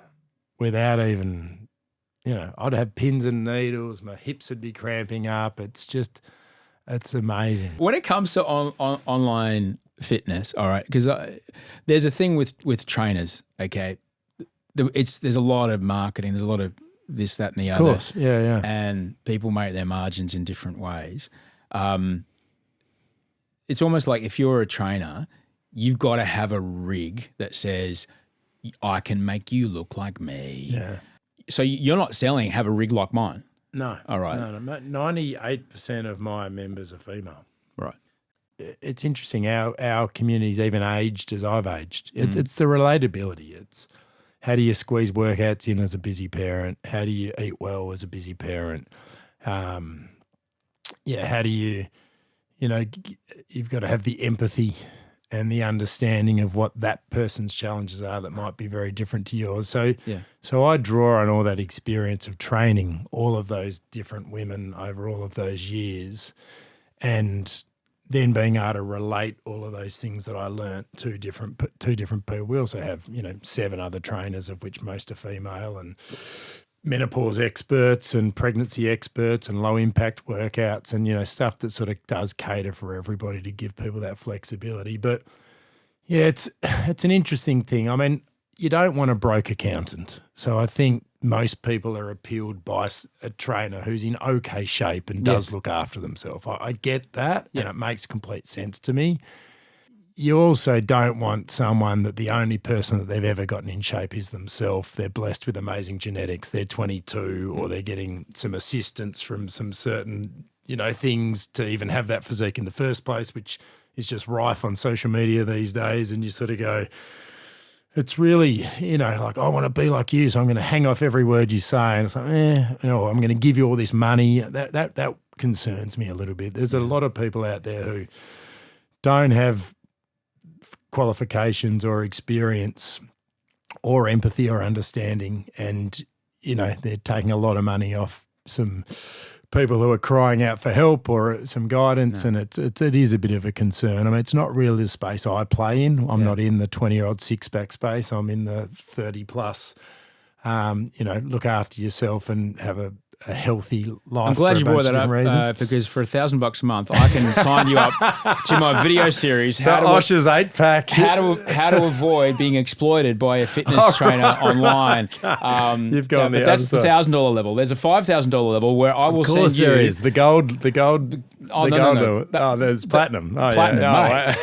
without even, I'd have pins and needles. My hips would be cramping up. It's amazing. When it comes to online fitness, all right, because there's a thing with trainers, okay? There's a lot of marketing. There's a lot of this, that, and the other. Of course, yeah. And people make their margins in different ways. It's almost like if you're a trainer, you've got to have a rig that says, I can make you look like me. Yeah. So you're not selling, have a rig like mine. No. All right. No. 98% of my members are female. Right. It's interesting. Our community's even aged as I've aged. It's the relatability. It's how do you squeeze workouts in as a busy parent? How do you eat well as a busy parent? How do you, you've got to have the empathy and the understanding of what that person's challenges are that might be very different to yours. So I draw on all that experience of training all of those different women over all of those years, and then being able to relate all of those things that I learnt to different people. We also have, 7 other trainers, of which most are female, and menopause experts and pregnancy experts and low impact workouts and, stuff that sort of does cater for everybody to give people that flexibility. But yeah, it's an interesting thing. I mean, you don't want a broke accountant. So I think most people are appealed by a trainer who's in okay shape and does look after themselves. I get that, and it makes complete sense to me. You also don't want someone that the only person that they've ever gotten in shape is themselves. They're blessed with amazing genetics. They're 22 or they're getting some assistance from some certain, things to even have that physique in the first place, which is just rife on social media these days. And you sort of go, it's really, like, I want to be like you, so I'm going to hang off every word you say. And it's like, I'm going to give you all this money. That concerns me a little bit. There's a lot of people out there who don't have qualifications or experience or empathy or understanding, and, they're taking a lot of money off some people who are crying out for help or some guidance, and it is a bit of a concern. I mean, it's not really the space I play in. I'm not in the 20-year-old six-pack space. I'm in the 30-plus, look after yourself and have a healthy life. I'm glad you brought that up because for $1,000 a month, I can sign you up to my video series. Osher's 8-pack. How to avoid being exploited by a fitness trainer online. You've gone the other that's the side. $1,000 level. There's a $5,000 level where I will send you. There is the gold. No. There's platinum. Platinum, mate.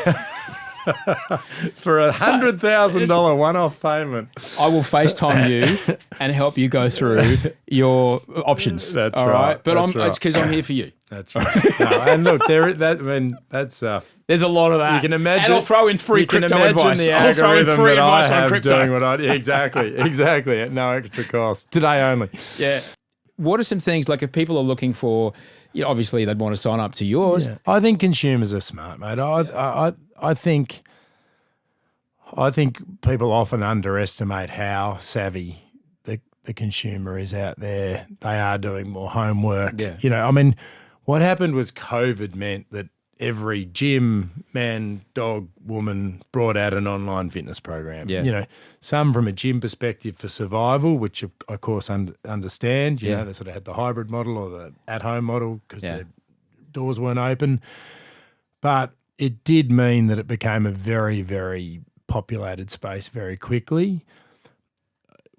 For $100,000 one-off payment. I will FaceTime you and help you go through your options. That's all right. But it's because I'm here for you. That's right. And look, that's there's a lot of that. You can imagine. And I'll throw in free crypto advice. The I'll throw in algorithm free that I advice on have crypto. doing what I do. Exactly. At no extra cost. Today only. Yeah. What are some things, like if people are looking for, obviously they'd want to sign up to yours. Yeah. I think consumers are smart, mate. I think people often underestimate how savvy the consumer is out there. They are doing more homework. Yeah. What happened was COVID meant that every gym, man, dog, woman brought out an online fitness program. Yeah. Some from a gym perspective for survival, which of course understand. They sort of had the hybrid model or the at-home model because their doors weren't open. But it did mean that it became a very, very populated space very quickly,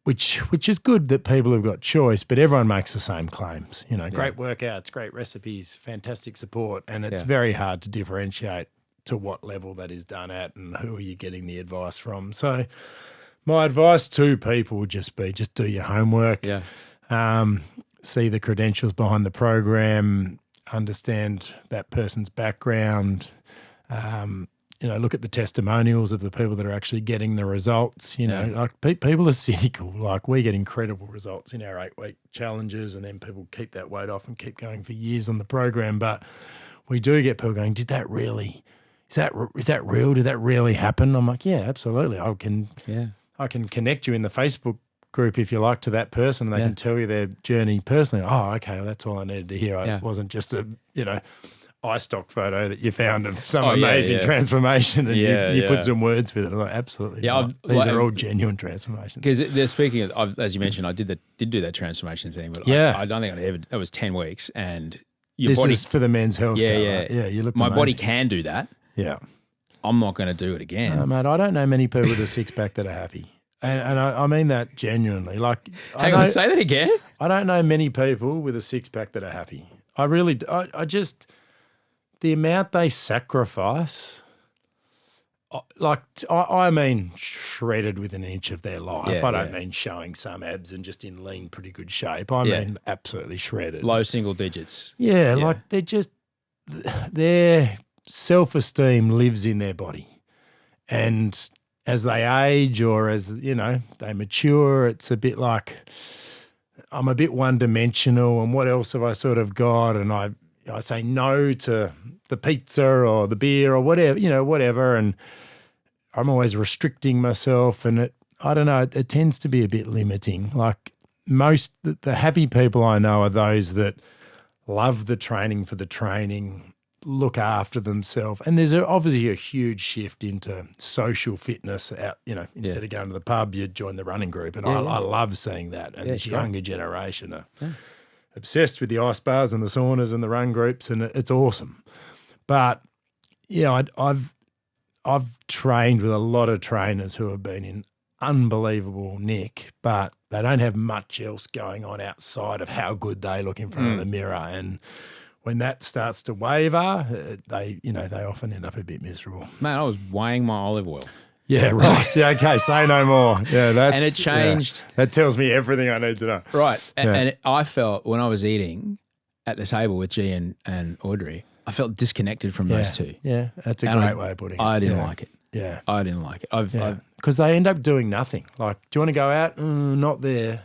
which is good that people have got choice, but everyone makes the same claims. Great workouts, great recipes, fantastic support, and it's very hard to differentiate to what level that is done at and who are you getting the advice from. So my advice to people would just be do your homework, see the credentials behind the program, understand that person's background, look at the testimonials of the people that are actually getting the results. Like people are cynical. Like we get incredible results in our 8-week challenges, and then people keep that weight off and keep going for years on the program. But we do get people going, is that real? Did that really happen? I'm like, yeah, absolutely. I can connect you in the Facebook group, if you like, to that person. They can tell you their journey personally. Oh, okay, well, that's all I needed to hear. It wasn't just a, iStock photo that you found of some amazing transformation, and you put some words with it. I'm like, absolutely. Yeah, these are all genuine transformations. Because they're speaking of, as you mentioned, I did do that transformation thing, but I don't think it was 10 weeks, and your body is for the men's health. Right? You look. My body can do that. Yeah, I'm not going to do it again. No, mate, I don't know many people with a six pack that are happy. And I mean that genuinely. Like, hang on, say that again. I don't know many people with a six pack that are happy. I really, I just, the amount they sacrifice. I mean shredded with an inch of their life. I don't mean showing some abs and just in lean, pretty good shape. I mean absolutely shredded. Low single digits. Yeah, like their self-esteem lives in their body, and as they age or as, they mature, it's a bit like I'm a bit one-dimensional, and what else have I sort of got? And I say no to the pizza or the beer or whatever, and I'm always restricting myself, and I don't know, it tends to be a bit limiting. Like the happy people I know are those that love the training for the training, look after themselves. And there's obviously a huge shift into social fitness out, instead of going to the pub, you join the running group. And I love seeing that. And this younger generation are obsessed with the ice bars and the saunas and the run groups, and it's awesome. But, I've trained with a lot of trainers who have been in unbelievable nick, but they don't have much else going on outside of how good they look in front of the mirror. And when that starts to waver, they often end up a bit miserable. Man, I was weighing my olive oil. Yeah, right. Yeah, okay, say no more. Yeah, and it changed. That tells me everything I need to know. Right. And I felt when I was eating at the table with G and Audrey, I felt disconnected from those two. Yeah, that's a great way of putting it. I didn't like it. Yeah. I didn't like it. Because they end up doing nothing. Like, do you want to go out? Not there.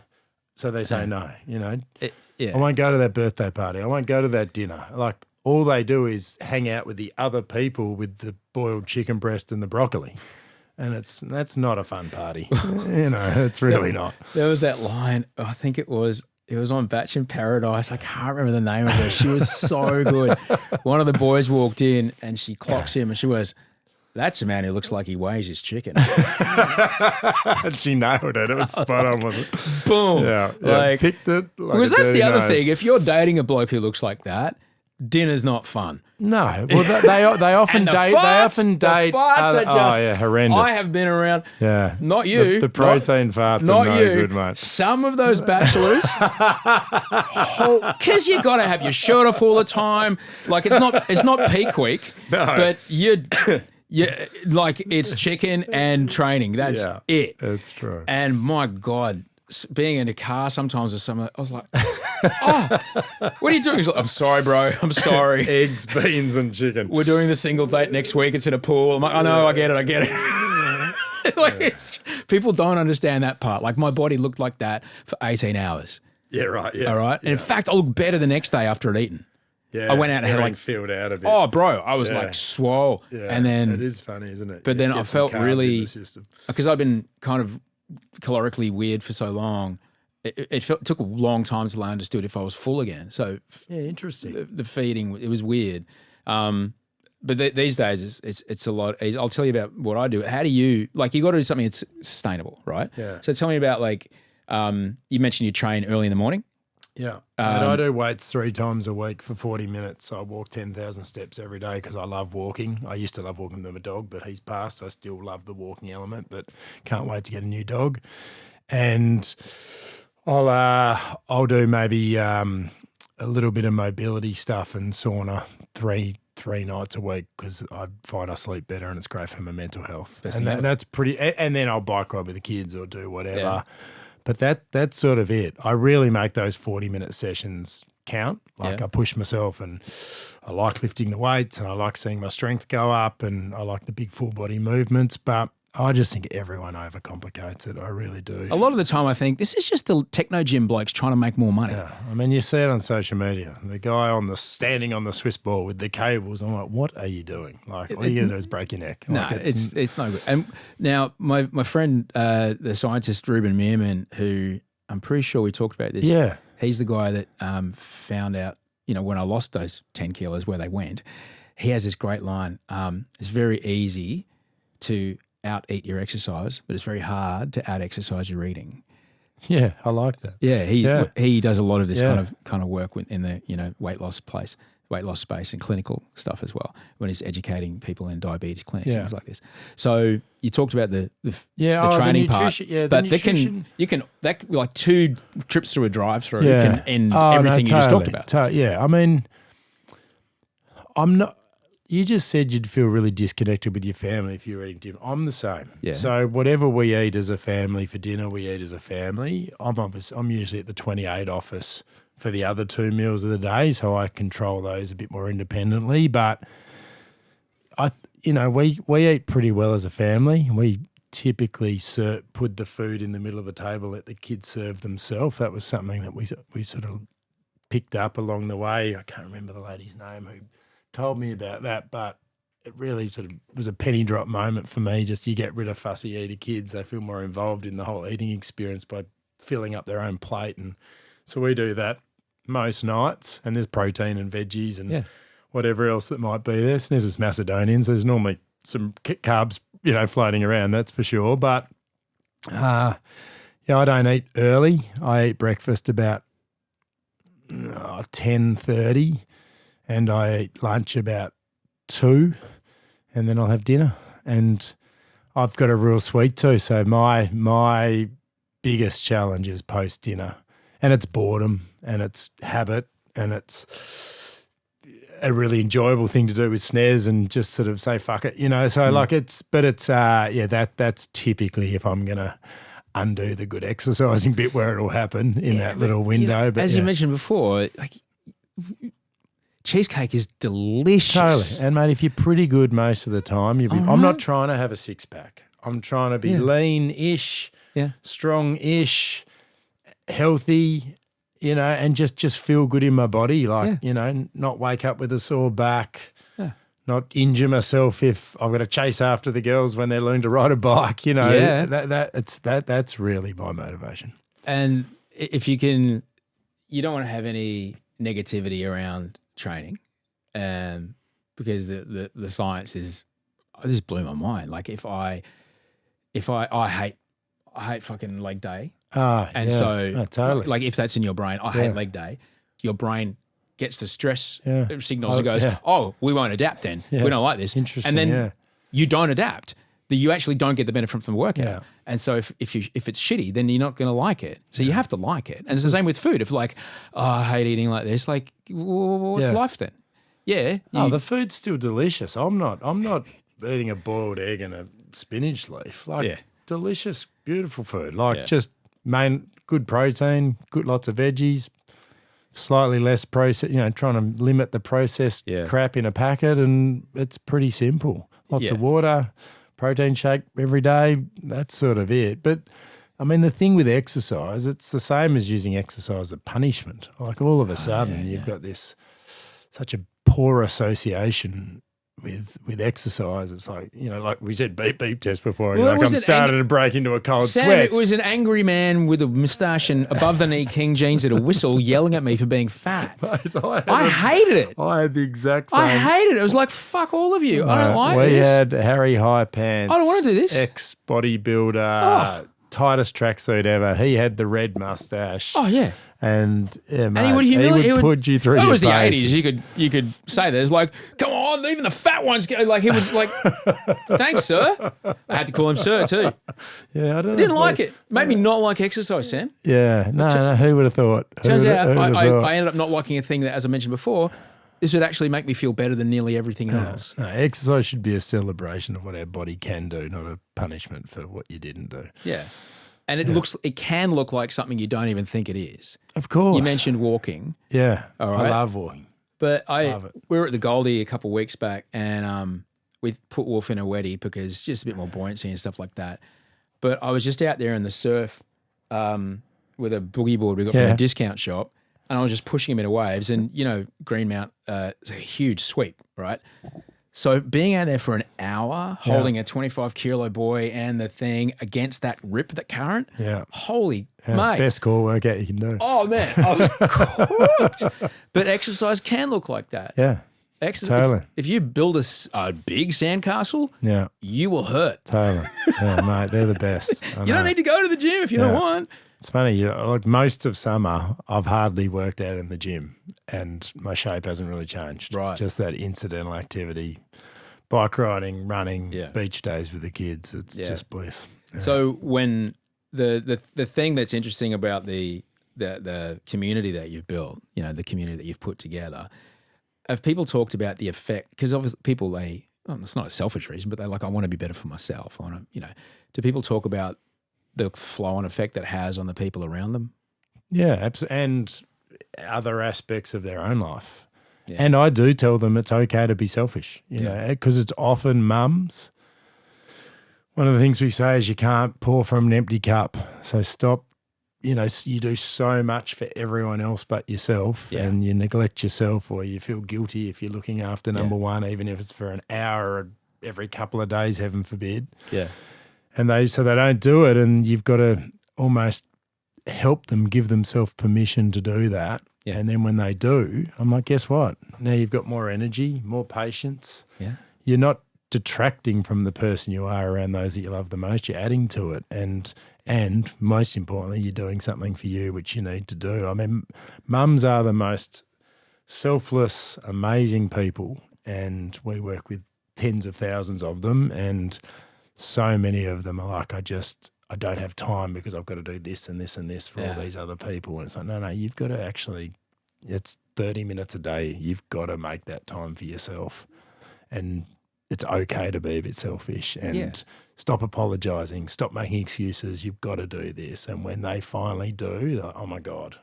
So they say no, I won't go to that birthday party. I won't go to that dinner. Like, all they do is hang out with the other people with the boiled chicken breast and the broccoli. And that's not a fun party. It's really not. There was that line, I think it was on Batch in Paradise. I can't remember the name of her. She was so good. One of the boys walked in and she clocks him and she goes, "That's a man who looks like he weighs his chicken." She nailed it. It was spot on, wasn't it? Boom. Yeah. Picked it. Because that's the other thing. If you're dating a bloke who looks like that, dinner's not fun. No. Well, they often date. They often date. The farts are just horrendous. I have been around. Yeah. Not you. The protein farts are no good, mate. Some of those bachelors, because you got to have your shirt off all the time. Like, it's not peak week, but like, it's chicken and training. That's it. That's true. And my God, being in a car sometimes with someone, I was like, "Oh, what are you doing?" He's like, "I'm sorry, bro. I'm sorry." Eggs, beans, and chicken. We're doing the single date next week. It's in a pool. I'm like, "I know, I get it." Like, people don't understand that part. Like, my body looked like that for 18 hours. Yeah, right. Yeah. All right. And in fact, I looked better the next day after I'd eaten. Yeah, I went out and had filled out a bit. Oh, bro, I was like swole. Yeah, and then it is funny, isn't it? But then I felt really, because I've been kind of calorically weird for so long. It took a long time till I understood if I was full again. So interesting. The feeding, it was weird. But these days it's a lot. I'll tell you about what I do. How do you, like, you got to do something that's sustainable, right? Yeah. So tell me about, like, you mentioned you train early in the morning. Yeah. And I do weights 3 times a week for 40 minutes. I walk 10,000 steps every day because I love walking. I used to love walking with my dog, but he's passed. I still love the walking element, but can't wait to get a new dog. And I'll do maybe a little bit of mobility stuff and sauna three nights a week because I find I sleep better and it's great for my mental health. And that's pretty. And then I'll bike ride with the kids or do whatever. Yeah. But that's sort of it. I really make those 40-minute sessions count. Like, I push myself, and I like lifting the weights, and I like seeing my strength go up, and I like the big full body movements. But I just think everyone overcomplicates it. I really do. A lot of the time I think this is just the techno gym blokes trying to make more money. Yeah. I mean, you see it on social media. The guy standing on the Swiss ball with the cables. I'm like, what are you doing? Like, all you're going to do is break your neck. No, Like, it's no good. And now my friend, the scientist Ruben Meerman, who I'm pretty sure we talked about this. Yeah. He's the guy that found out, when I lost those 10 kilos where they went. He has this great line. It's very easy to out-eat your exercise, but it's very hard to out-exercise your eating. Yeah, I like that. Yeah, he does a lot of this kind of work in the weight loss space and clinical stuff as well when he's educating people in diabetes clinics and things like this. So you talked about the training part, but that like 2 trips through a drive-through can end everything you just talked about. Yeah, I mean, I'm not. You just said you'd feel really disconnected with your family if you were eating dinner. I'm the same. Yeah. So whatever we eat as a family for dinner, we eat as a family. I'm usually at the 28 office for the other 2 meals of the day, so I control those a bit more independently. But we eat pretty well as a family. We typically put the food in the middle of the table, let the kids serve themselves. That was something that we sort of picked up along the way. I can't remember the lady's name who told me about that, but it really sort of was a penny drop moment for me. Just you get rid of fussy eater kids. They feel more involved in the whole eating experience by filling up their own plate. And so we do that most nights, and there's protein and veggies and whatever else that might be there. Snez is Macedonian, so there's normally some carbs, floating around, that's for sure. But I don't eat early. I eat breakfast about 10:30. And I eat lunch about 2, and then I'll have dinner. And I've got a real sweet tooth, so my biggest challenge is post-dinner. And it's boredom, and it's habit, and it's a really enjoyable thing to do with Snez and just sort of say, fuck it, So that's typically if I'm going to undo the good exercising bit where it'll happen in that little window. But as you mentioned before, like cheesecake is delicious. Totally. And, mate, if you're pretty good most of the time, I'm not trying to have a six-pack. I'm trying to be lean-ish, strong-ish, healthy, and just feel good in my body. Like, not wake up with a sore back, not injure myself if I've got to chase after the girls when they're learning to ride a bike. That's really my motivation. And if you don't want to have any negativity around training, because the science is, this blew my mind. Like if I hate fucking leg day, totally. Like if that's in your brain, I hate leg day. Your brain gets the stress signals and goes, oh, we won't adapt then. We don't like this. Interesting. And then you don't adapt. You actually don't get the benefit from the workout. Yeah. And so if it's shitty, then you're not going to like it. So you have to like it. And it's the same with food. If like, I hate eating like this, like, what's life then? Yeah. The food's still delicious. I'm not eating a boiled egg and a spinach leaf. Like delicious, beautiful food. Like just good protein, lots of veggies, slightly less process, trying to limit the processed crap in a packet, and it's pretty simple. Lots of water, protein shake every day, that's sort of it. But, I mean, the thing with exercise, it's the same as using exercise as punishment. Like all of a sudden you've got such a poor association with exercise. It's like, like we said, beep test before. And I'm starting to break into a cold sweat. It was an angry man with a moustache and above-the-knee king jeans and a whistle yelling at me for being fat. Mate, I hated it. I had the exact same. I hated it. It was like, fuck all of you. I don't like this. We had Harry High Pants. I don't want to do this. Ex-bodybuilder, tightest tracksuit ever. He had the red mustache. Oh, yeah. And he would put you through your It was the paces. 80s. You could say there's like, come on, even the fat ones go. Like he was like, thanks, sir. I had to call him sir too. Yeah, I didn't like it. Made me not like exercise, Sam. Yeah, no, who would have thought? Turns out I ended up not liking a thing that, as I mentioned before, this would actually make me feel better than nearly everything else. No, exercise should be a celebration of what our body can do, not a punishment for what you didn't do. Yeah. And it can look like something you don't even think it is. Of course. You mentioned walking. Yeah. All right. I love walking. But we were at the Goldie a couple of weeks back, and we put Wolf in a wetty because just a bit more buoyancy and stuff like that. But I was just out there in the surf with a boogie board we got from a discount shop, and I was just pushing him into waves. And, you know, Greenmount is a huge sweep, right? So being out there for an hour, holding a 25-kilo buoy and the thing against that rip, that current, holy mate. Best core workout you can do. Oh, man, I was cooked. But exercise can look like that. Yeah. Totally. If you build a big sandcastle, you will hurt. Totally. Yeah, mate, they're the best. You don't need to go to the gym if you don't want. It's funny, like most of summer, I've hardly worked out in the gym and my shape hasn't really changed. Right. Just that incidental activity, bike riding, running, beach days with the kids. It's just bliss. Yeah. So when the thing that's interesting about the community that you've built, you know, the community that you've put together, have people talked about the effect? Because obviously people, it's not a selfish reason, but they're like, I want to be better for myself. I want to, you know, do people talk about the flow-on effect that has on the people around them? Yeah, absolutely. And other aspects of their own life. Yeah. And I do tell them it's okay to be selfish, you know, because it's often mums. One of the things we say is you can't pour from an empty cup. So stop, you know, you do so much for everyone else but yourself and you neglect yourself, or you feel guilty if you're looking after number one, even if it's for an hour every couple of days, heaven forbid. Yeah. And so they don't do it, and you've got to almost help them, give themselves permission to do that. Yeah. And then when they do, I'm like, guess what? Now you've got more energy, more patience. Yeah. You're not detracting from the person you are around those that you love the most. You're adding to it. And most importantly, you're doing something for you, which you need to do. I mean, mums are the most selfless, amazing people, and we work with tens of thousands of them, and so many of them are like, I don't have time because I've got to do this and this and this for all these other people. And it's like, no, you've got to actually, it's 30 minutes a day. You've got to make that time for yourself. And it's okay to be a bit selfish and stop apologising, stop making excuses. You've got to do this. And when they finally do, they're like, oh my God,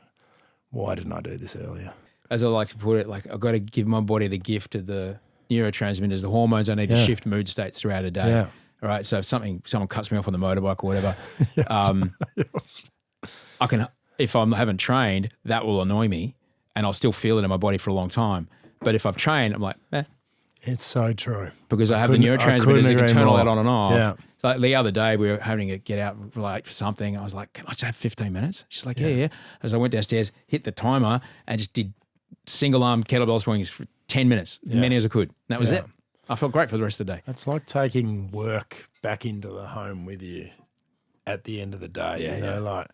why didn't I do this earlier? As I like to put it, like, I've got to give my body the gift of the neurotransmitters, the hormones I need to shift mood states throughout a day. Yeah. All right, so if someone cuts me off on the motorbike or whatever, I can, if I haven't trained, that will annoy me, and I'll still feel it in my body for a long time. But if I've trained, I'm like, It's so true. Because I have the neurotransmitters that can turn all that on and off. Yeah. So like the other day we were having to get out late for something. I was like, can I just have 15 minutes? She's like, yeah. As I went downstairs, hit the timer, and just did single arm kettlebell swings for 10 minutes, many as I could. And that was it. I felt great for the rest of the day. It's like taking work back into the home with you at the end of the day. Like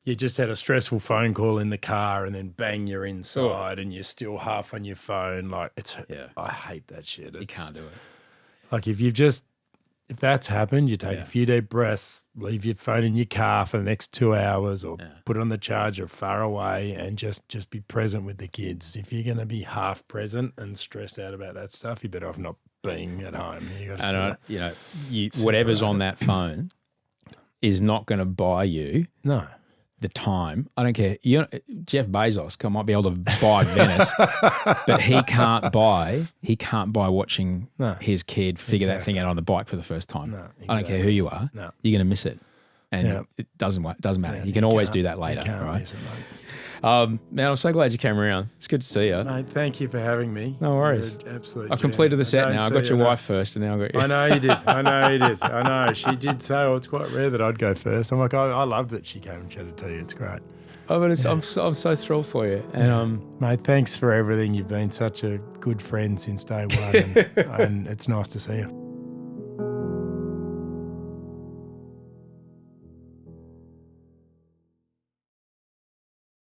you just had a stressful phone call in the car, and then bang, you're inside and you're still half on your phone. Like I hate that shit. You can't do it. Like if that's happened, you take a few deep breaths, leave your phone in your car for the next 2 hours, or put it on the charger far away, and just be present with the kids. If you're going to be half present and stressed out about that stuff, you're better off not being at home. You got to whatever's on that phone is not going to buy you the time. I don't care. Jeff Bezos might be able to buy Venice, but he can't buy watching his kid figure that thing out on the bike for the first time. No, exactly. I don't care who you are. No. You're going to miss it. And it doesn't matter. Yeah, you can always do that later. Right? Miss it, mate. Man, I'm so glad you came around. It's good to see you. Mate, thank you for having me. No worries. Absolutely. I've completed the set now. I got your wife first, and now I got you. I know you did. I know. She did say, it's quite rare that I'd go first. I'm like, I love that she came and chatted to you. It's great. Oh, but I'm so thrilled for you. And mate, thanks for everything. You've been such a good friend since day one, and it's nice to see you.